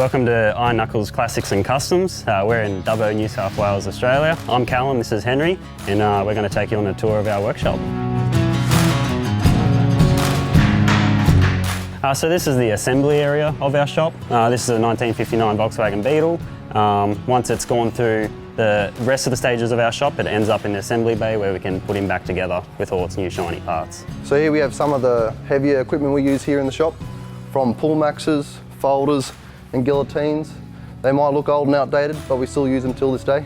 Welcome to Ironknuckles Classics and Customs. We're in Dubbo, New South Wales, Australia. I'm Callum, this is Henry, and we're going to take you on a tour of our workshop. So this is the assembly area of our shop. This is a 1959 Volkswagen Beetle. Once it's gone through the rest of the stages of our shop, it ends up in the assembly bay where we can put him back together with all its new shiny parts. So here we have some of the heavier equipment we use here in the shop, from pull maxes, folders and guillotines. They might look old and outdated, but we still use them till this day.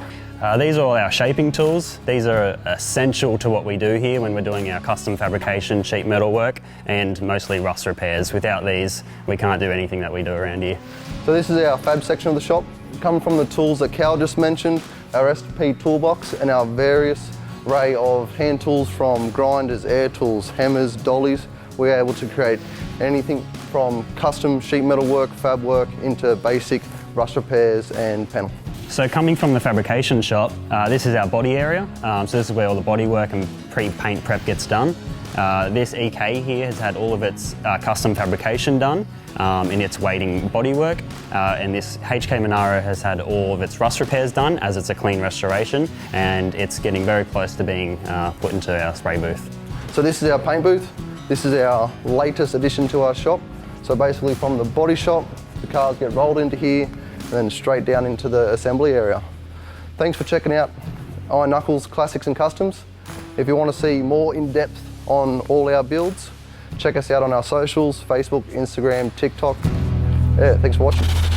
These are all our shaping tools. These are essential to what we do here when we're doing our custom fabrication, sheet metal work, and mostly rust repairs. Without these, we can't do anything that we do around here. So this is our fab section of the shop. Coming from the tools that Cal just mentioned, our SP toolbox and our various array of hand tools from grinders, air tools, hammers, dollies. We're able to create anything from custom sheet metal work, fab work, into basic rust repairs and panel. So coming from the fabrication shop, this is our body area. So this is where all the body work and pre-paint prep gets done. This EK here has had all of its custom fabrication done in its weighting bodywork, and this HK Monaro has had all of its rust repairs done as it's a clean restoration, and it's getting very close to being put into our spray booth. So this is our paint booth. This is our latest addition to our shop. So basically from the body shop, the cars get rolled into here and then straight down into the assembly area. Thanks for checking out Ironknuckles Classics and Customs. If you want to see more in depth on all our builds, check us out on our socials, Facebook, Instagram, TikTok. Yeah, thanks for watching.